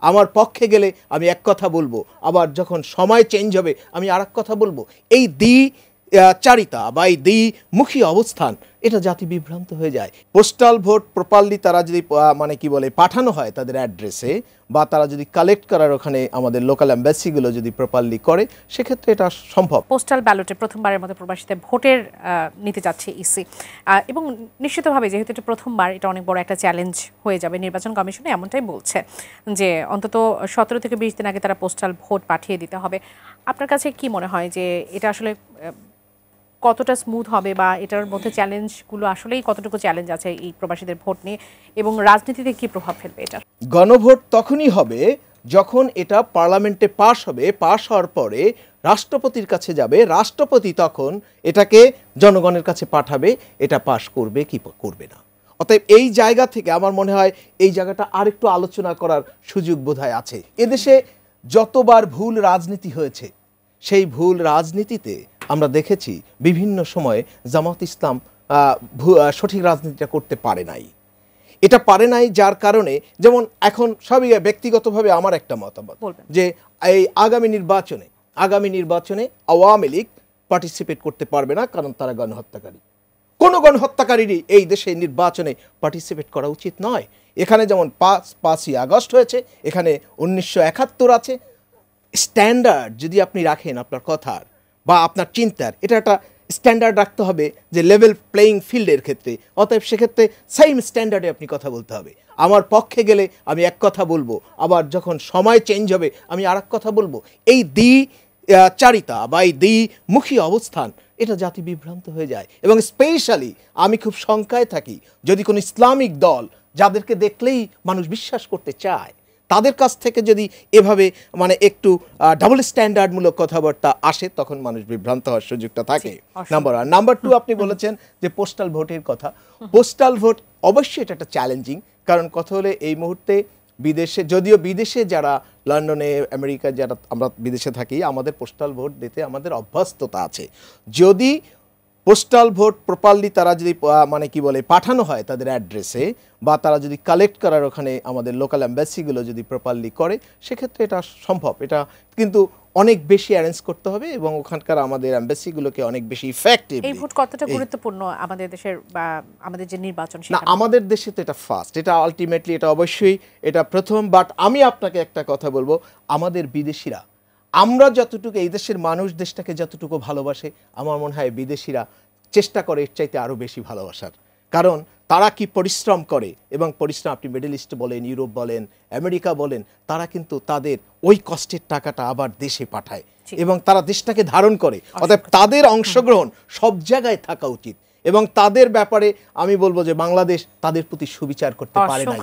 আমার পক্ষে গেলে আমি এক কথা বলবো, আবার যখন সময় চেঞ্জ হবে আমি আর এক কথা বলবো। এই চারিতা বা এই দ্বিমুখী অবস্থান, এটা জাতি বিভ্রান্ত হয়ে যায়। পোস্টাল ভোট প্রপারলি তারা যদি মানে কি বলে পাঠানো হয় তাদের অ্যাড্রেসে, বা তারা যদি কালেক্ট করার ওখানে আমাদের লোকাল এম্বাসিগুলো যদি প্রপারলি করে, সেক্ষেত্রে এটা সম্ভব। পোস্টাল ব্যালটে প্রথমবারের মতো প্রবাসীদের ভোটের নিতে যাচ্ছে ইসি, এবং নিশ্চিতভাবে যেহেতু এটা প্রথমবার, এটা অনেক বড় একটা চ্যালেঞ্জ হয়ে যাবে। নির্বাচন কমিশনে এমনটাই বলছে যে অন্তত 17 থেকে 20 দিন আগে তারা পোস্টাল ভোট পাঠিয়ে দিতে হবে। আপনার কাছে কি মনে হয় যে এটা আসলে কতটা স্মুথ হবে, বা এটার মধ্যে চ্যালেঞ্জগুলো আসলেই কতটুকু চ্যালেঞ্জ আছে এই প্রবাসীদের ভোট নিয়ে, এবং রাজনীতিতে কি প্রভাব ফেলবে এটা? গণভোট তখনই হবে যখন এটা পার্লামেন্টে পাশ হবে, পাশ হওয়ার পরে রাষ্ট্রপতির কাছে যাবে, রাষ্ট্রপতি তখন এটাকে জনগণের কাছে পাঠাবে, এটা পাশ করবে কি করবে না। অতএব এই জায়গা থেকে আমার মনে হয় এই জায়গাটা আরেকটু আলোচনা করার সুযোগ বোধহয় আছে। এদেশে যতবার ভুল রাজনীতি হয়েছে, সেই ভুল রাজনীতিতে আমরা দেখেছি বিভিন্ন সময়ে জামাত ইসলাম সঠিক রাজনীতিটা করতে পারে নাই। এটা পারে নাই যার কারণে, যেমন এখন সবই ব্যক্তিগতভাবে আমার একটা মতামত যে এই আগামী নির্বাচনে আওয়ামী লীগ পার্টিসিপেট করতে পারবে না, কারণ তারা গণহত্যাকারী। কোনো গণহত্যাকারীরই এই দেশে নির্বাচনে পার্টিসিপেট করা উচিত নয়। এখানে যেমন 5ই আগস্ট হয়েছে, এখানে 1971 আছে। স্ট্যান্ডার্ড যদি আপনি রাখেন আপনার কথার বা আপনার চিন্তার, এটা একটা স্ট্যান্ডার্ড রাখতে হবে যে লেভেল প্লেয়িং ফিল্ডের ক্ষেত্রে। অতএব সেক্ষেত্রে সেম স্ট্যান্ডার্ডে আপনি কথা বলতে হবে। আমার পক্ষে গেলে আমি এক কথা বলবো, আবার যখন সময় চেঞ্জ হবে আমি আর এক কথা বলবো। এই চারিতা বা এই দ্বিমুখী অবস্থান, এটা জাতি বিভ্রান্ত হয়ে যায়। এবং স্পেশালি আমি খুব শঙ্কায় থাকি যদি কোনো ইসলামিক দল, যাদেরকে দেখলেই মানুষ বিশ্বাস করতে চায়, তাদের কাছ থেকে যদি এভাবে মানে একটু ডাবল স্ট্যান্ডার্ডমূলক কথাবার্তা আসে, তখন মানুষ বিভ্রান্ত হওয়ার সুযোগটা থাকে। নাম্বার 1। নাম্বার 2, আপনি বলেছেন যে পোস্টাল ভোটের কথা। পোস্টাল ভোট অবশ্যই এটা একটা চ্যালেঞ্জিং, কারণ কথা হলে এই মুহূর্তে বিদেশে, যদিও বিদেশে যারা লন্ডনে, আমেরিকা যারা আমরা বিদেশে থাকি, আমাদের পোস্টাল ভোট দিতে আমাদের অভ্যস্ততা আছে। যদি পোস্টাল ভোট প্রপারলি তারা যদি মানে কি বলে পাঠানো হয় তাদের অ্যাড্রেসে, বা তারা যদি কালেক্ট করার ওখানে আমাদের লোকাল এম্বাসিগুলো যদি প্রপারলি করে, সেক্ষেত্রে এটা সম্ভব। এটা কিন্তু অনেক বেশি অ্যারেঞ্জ করতে হবে, এবং ওখানকার আমাদের এম্বাসিগুলোকে অনেক বেশি ইফেক্টিভ। এই ভোট কতটা গুরুত্বপূর্ণ আমাদের দেশের বা আমাদের যে নির্বাচন? না, আমাদের দেশে তো এটা ফার্স্ট, এটা আলটিমেটলি এটা অবশ্যই এটা প্রথম। বাট আমি আপনাকে একটা কথা বলবো, আমাদের বিদেশিরা, আমরা যতটুকু এই দেশের মানুষ দেশটাকে যতটুকু ভালোবাসে, আমার মনে হয় বিদেশিরা চেষ্টা করে এর চাইতে আরও বেশি ভালোবাসার। কারণ তারা কি পরিশ্রম করে, এবং পরিশ্রম আপনি মিডল ইস্ট বলেন, ইউরোপ বলেন, আমেরিকা বলেন, তারা কিন্তু তাদের ওই কষ্টের টাকাটা আবার দেশে পাঠায় এবং তারা দেশটাকে ধারণ করে। অর্থাৎ তাদের অংশগ্রহণ সব জায়গায় থাকা উচিত, এবং তাদের ব্যাপারে আমি বলবো যে বাংলাদেশ তাদের প্রতি সুবিচার করতে পারে না।